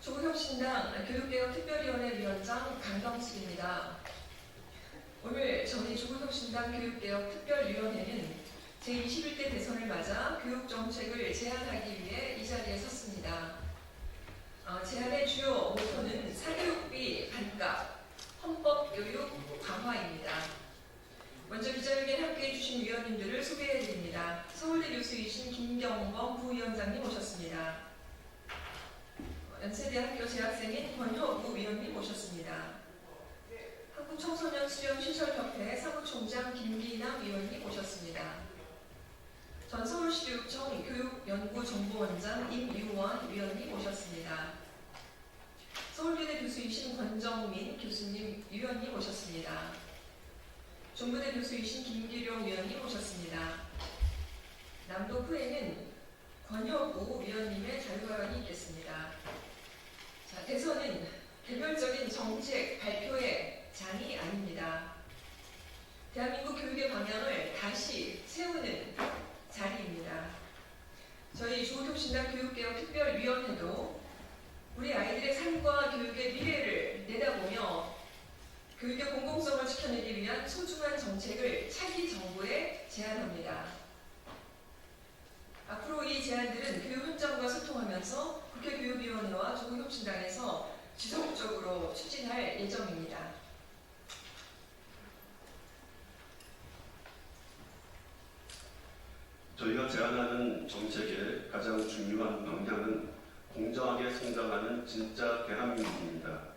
조국혁신당 교육개혁특별위원회 위원장 강경숙입니다. 오늘 저희 조국혁신당 교육개혁특별위원회는 제21대 대선을 맞아 교육정책을 제안하기 위해 이 자리에 섰습니다. 제안의 주요 모토는 사교육비 반값, 헌법교육 강화입니다. 먼저 기자회견에 함께해 주신 위원님들을 소개해드립니다. 서울대 교수이신 김경범 부위원장님 오셨습니다. 연세대학교 재학생인 권혁우 위원님 오셨습니다. 한국청소년수련시설협회 사무총장 김기남 위원님 오셨습니다. 전 서울시교육청 교육연구정보원장 임유원 위원님 오셨습니다. 서울대대 교수이신 권정민 교수님 위원님 오셨습니다. 중부대 교수이신 김기룡 위원님 오셨습니다. 남도부에는 권혁우 위원님의 자유발언이 있겠습니다. 자, 대선은 개별적인 정책 발표의 장이 아닙니다. 대한민국 교육의 방향을 다시 세우는 자리입니다. 저희 조국혁신당 교육개혁특별위원회도 우리 아이들의 삶과 교육의 미래를 내다보며 교육의 공공성을 지켜내기 위한 소중한 정책을 차기 정부에 제안합니다. 앞으로 이 제안들은 교육 현장과 소통하면서 국회교육위원회와 조국혁신당에서 지속적으로 추진할 예정입니다. 저희가 제안하는 정책의 가장 중요한 방향은 공정하게 성장하는 진짜 대한민국입니다.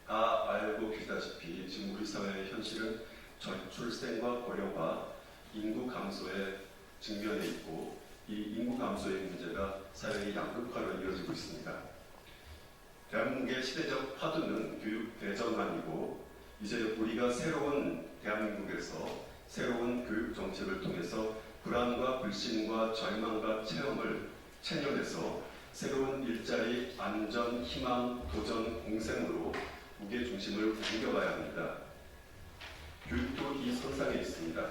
다 알고 계시다시피 지금 우리 사회의 현실은 저출생과 고령화, 인구 감소에 직면해 있고 이 인구 감소의 문제가 사회의 양극화로 이어지고 있습니다. 대한민국의 시대적 화두는 교육 대전환이고 이제 우리가 새로운 대한민국에서 새로운 교육 정책을 통해서 불안과 불신과 절망과 체험을 체념해서 새로운 일자리, 안전, 희망, 도전, 공생으로 무게중심을 옮겨가야 합니다. 교육도 이 선상에 있습니다.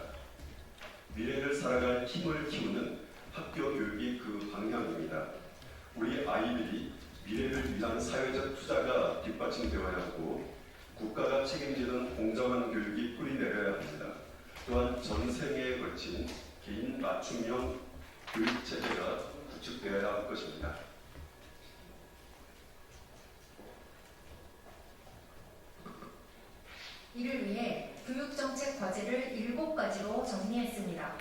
미래를 살아갈 힘을 키우는 학교 교육이 그 방향입니다. 우리 아이들이 미래를 위한 사회적 투자가 뒷받침되어야 하고 국가가 책임지는 공정한 교육이 뿌리내려야 합니다. 또한 전생에 걸친 개인 맞춤형 교육체제가 구축되어야 할 것입니다. 이를 위해 교육정책 과제를 7가지로 정리했습니다.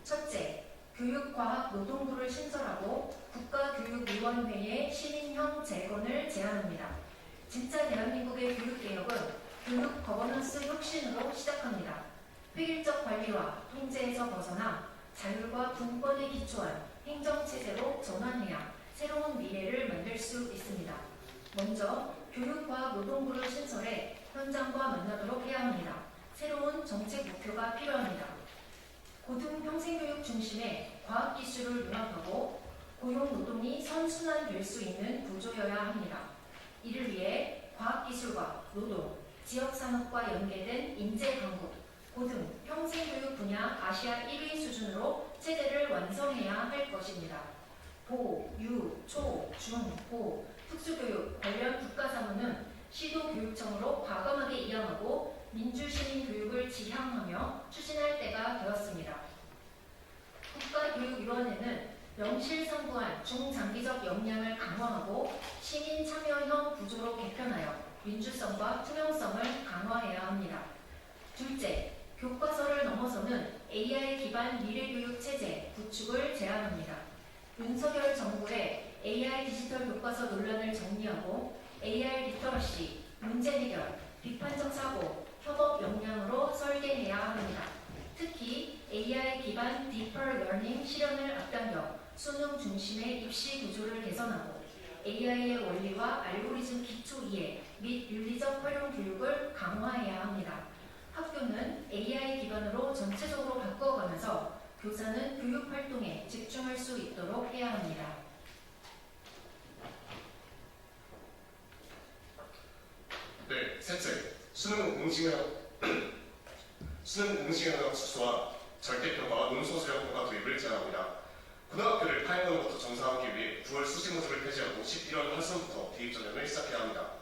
첫째, 교육과학노동부를 신설하고 국가교육위원회의 시민형 재건을 제안합니다. 진짜 대한민국의 교육개혁은 교육 거버넌스 혁신으로 시작합니다. 획일적 관리와 통제에서 벗어나 자율과 분권에 기초한 행정체제로 전환해야 새로운 미래를 만들 수 있습니다. 먼저 교육과학노동부를 신설해 현장과 만나도록 해야 합니다. 새로운 정책 목표가 필요합니다. 고등평생교육 중심의 과학기술을 융합하고 고용노동이 선순환될 수 있는 구조여야 합니다. 이를 위해 과학기술과 노동, 지역산업과 연계된 인재 강국, 고등, 평생교육 분야 아시아 1위 수준으로 체제를 완성해야 할 것입니다. 보, 유, 초, 중, 고, 특수교육 관련 국가사무는 시도교육청으로 과감하게 이양하고 민주시민교육을 지향하며 추진할 때가 되었습니다. 국가교육위원회는 명실상부한 중장기적 역량을 강화하고 시민 참여형 구조로 개편하여 민주성과 투명성을 강화해야 합니다. 둘째, 교과서를 넘어서는 AI 기반 미래교육 체제 구축을 제안합니다. 윤석열 정부의 AI 디지털 교과서 논란을 정리하고 AI 리터러시, 문제 해결, 비판적 사고, 협업 역량으로 설계해야 합니다. 특히 AI 기반 디퍼 러닝 실현을 앞당겨 수능 중심의 입시 구조를 개선하고 AI의 원리와 알고리즘 기초 이해 및 윤리적 활용 교육을 강화해야 합니다. 학교는 AI 기반으로 전체적으로 바꿔가면서 교사는 교육 활동에 집중할 수 있도록 해야 합니다. 네, 셋째, 수능 응시행학 수와 절대평가와 논소 수렴평가 도입을 제안합니다. 고등학교를 파행론부터 정상화하기 위해 9월 수시 모집을 폐지하고 11월 한수부터 대입 전형을 시작해야 합니다.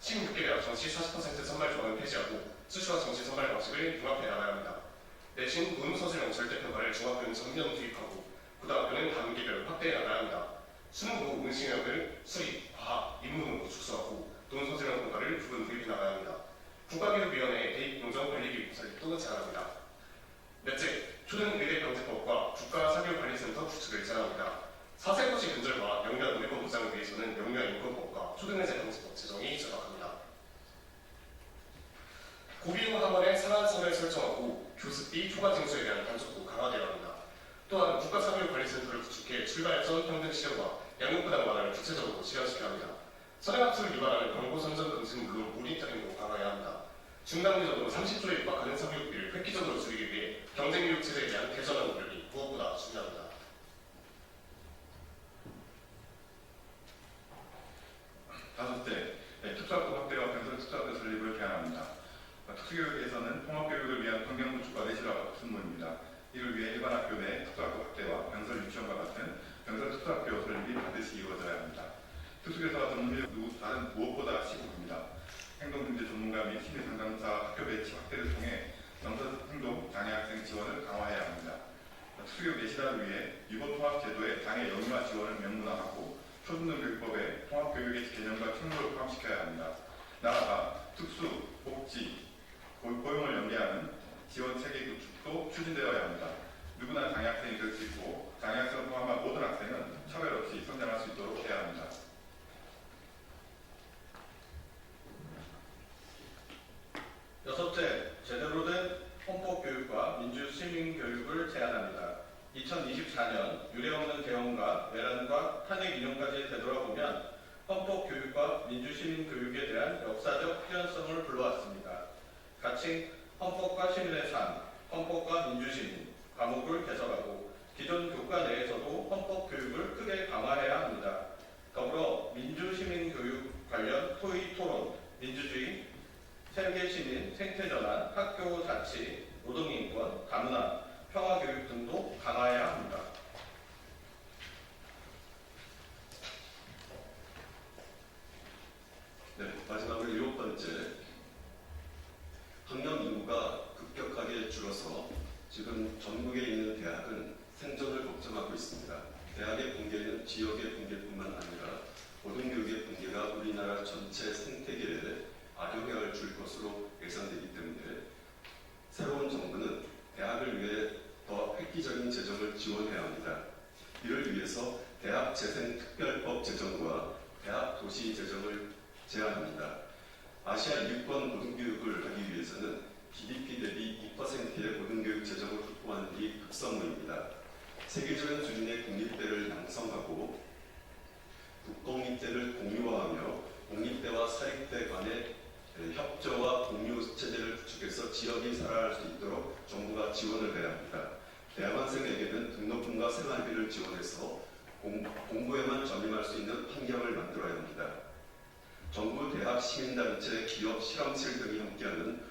16개 대학 정시 40% 선발 조건을 폐지하고 수시와 정시 선발 방식을 융합해 나가야 합니다. 내신 문서술형 절대평가를 중학교는 전면 투입하고 고등학교는 단계별 확대해 나가야 합니다. 수능 후 응시력을 수리, 과학, 인문으로 축소하고 논서술형 평가를 부분 도입해 나가야 합니다. 국가교육위원회의 대입 공정 관리기구 설립도 제안합니다. 넷째, 초등의대 병제법과 국가사교관리센터 구축을 제안합니다. 사생도시 근절과 영유아 노리법 보장을 위해서는 영유아 인권법과 초등의대 병제법 제정이 절박합니다. 고비용 학원의 상한선을 설정하고 교습비 초과 징수에 대한 단속도 강화되어야 합니다. 또한 국가사교관리센터를 구축해 출발점 평등 시험과 양육부담 완화를 구체적으로 실현시켜야 합니다. 선행학습을 유발하는 광고 선전 금지는 물론 모니터링도 강화해야 합니다. 중단기적으로 30조에 육박하는 사교육비를 획기적으로 줄이기 위해 경쟁교육 체제에 대한 개선한 노력이 무엇보다 중요합니다. 다섯째, 특수학교 확대와 병설 특수학교 설립을 제안합니다. 특수교육에서는 통합교육을 위한 환경 구축과 내실화가 급선무입니다. 이를 위해 일반 학교 내 특수학교 확대와 병설 유치원과 같은 병설 특수학교 설립이 반드시 이루어져야 합니다. 특수교사와 전문의력 다른 무엇보다 시급합니다. 행동문제 전문가 및 심리상담사 학교 배치 확대를 통해 정서 행동 장애 학생 지원을 강화해야 합니다. 특수교육 내실화를 위해 유보통합제도의 장애 영유아 지원을 명문화하고 초중등교육법에 통합교육의 개념과 책무를 포함시켜야 합니다. 나아가 특수, 복지, 고용을 연계하는 지원 체계 구축도 추진되어야 합니다. 누구나 장애학생이 될 수 있고 장애학생을 포함한 모든 학생은 차별 없이 성장할 수 있도록 해야 합니다. 여섯째, 제대로 된 헌법교육과 민주시민교육을 제안합니다. 2024년 유례없는 대원과 내란과 탄핵 인용까지 되돌아보면 헌법교육과 민주시민교육에 대한 역사적 필연성을 불러왔습니다. 가칭 헌법과 시민의 삶, 헌법과 민주시민, 과목을 개설하고 기존 교과 내에서도 헌법교육을 크게 강화해야 합니다. 더불어 민주시민교육 관련 토의 토론, 민주주의, 세계시민, 생태전환, 학교 자치, 노동인권, 다문화, 평화교육 등도 강화해야 합니다. 네, 마지막으로 일곱 번째, 학령 인구가 급격하게 줄어서 지금 전국에 있는 대학은 생존을 걱정하고 있습니다. 대학의 붕괴는 지역의 붕괴뿐만 아니라 고등교육의 붕괴가 우리나라 전체 생태계에 악영향을 줄 것으로 예상되기 때문에 새로운 정부는 대학을 위해 더 획기적인 재정을 지원해야 합니다. 이를 위해서 대학재생특별법 제정과 대학도시 제정을 제안합니다. 아시아 2위권 고등교육을 하기 위해서는 GDP 대비 2%의 고등교육 재정을 확보하는 일이 급선무입니다. 세계적인 수준의 국립대를 양성하고 국공립대를 공유화하며 공립대와 사립대 간의 협조와 공유 체제를 구축해서 지역이 살아갈 수 있도록 정부가 지원을 해야 합니다. 대학원생에게는 등록금과 생활비를 지원해서 공부에만 전념할 수 있는 환경을 만들어야 합니다. 정부, 대학, 시민단체, 기업, 실험실 등이 함께하는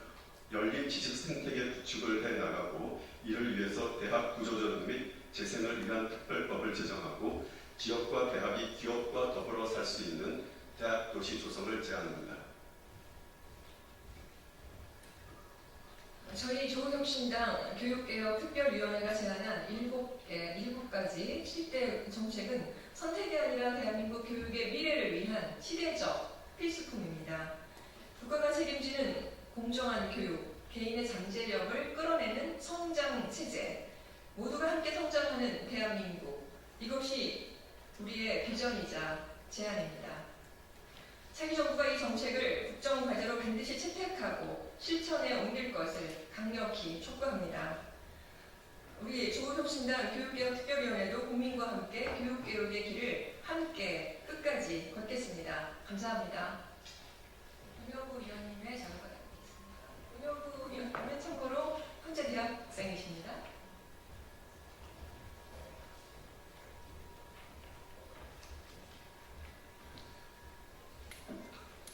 열린 지식 생태계 구축을 해나가고 이를 위해서 대학 구조조정 및 재생을 위한 특별법을 제정하고 지역과 대학이 기업과 더불어 살 수 있는 대학 도시 조성을 제안합니다. 저희 조국혁신당 교육개혁특별위원회가 제안한 7가지 7대 정책은 선택이 아니라 대한민국 교육의 미래를 위한 시대적 필수품입니다. 국가가 책임지는 공정한 교육, 개인의 잠재력을 끌어내는 성장 체제, 모두가 함께 성장하는 대한민국, 이것이 우리의 비전이자 제안입니다. 차기 정부가 이 정책을 국정과제로 반드시 채택하고 실천에 옮길 것을 강력히 촉구합니다. 우리 조국혁신당 교육개혁특별위원회도 국민과 함께 교육개혁의 길을 함께 끝까지 걷겠습니다. 감사합니다. 문효부 위원님의 자료가 있습니다. 문효부 위원님은 참고로 현재 대학생이십니다.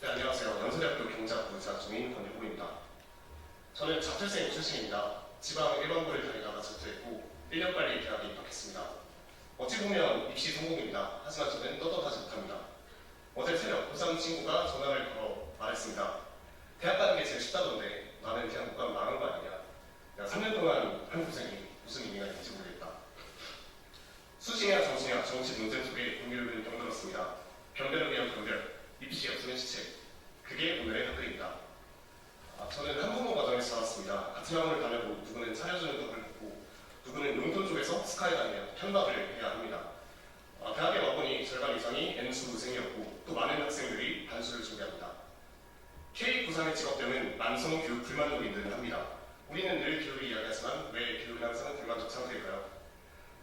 네, 안녕하세요. 연세대학교 경제학부 재학 중인 권유호입니다. 저는 자퇴생 출신입니다. 지방 일반고를 다니다가 자퇴했고 1년 빨리 대학에 입학했습니다. 어찌 보면 입시 성공입니다. 하지만 저는 떳떳하지 못합니다. 어제 새벽 고3 친구가 전화를 걸어 말했습니다. 대학 가는 게 제일 쉽다던데 나는 대학 못 가면 망한 거 아니냐. 내가 3년 동안 한 고생이 무슨 의미가 있는지 모르겠다. 수시냐 정시냐 정치 논쟁 속에 공교육은 병들었습니다. 변별을 위한 변별, 입시 없으면 시체. 그게 오늘의 학교입니다. 저는 한국어 과정에서 자랐습니다. 같은 학원을 다녀도 누구는 차려주는 밥을 먹고 누구는 용돈 쪽에서 스카이 다니며 편박을 해야 합니다. 대학에 와보니 절반 이상이 N수생이었고 또 많은 학생들이 반수를 준비합니다. K93의 직업병은 만성 교육 불만으로 인들을 합니다. 우리는 늘 교육을 이야기하지만 왜 교육은 항상 불만족 상태일까요?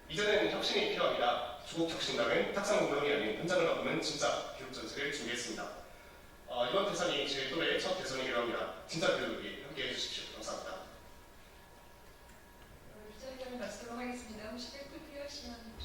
이제는 혁신이 필요합니다. 조국 혁신당은 탁상 공론이 아닌 현장을 바꾸는 진짜 교육 정책을 준비했습니다. 이번 대선이 제 또래의 첫 대선이기도 합니다. 진짜 교육을 위해 함께해 주십시오. 감사합니다. 기자회견을 마치도록 하겠습니다. 혹시 댓글 필요하시면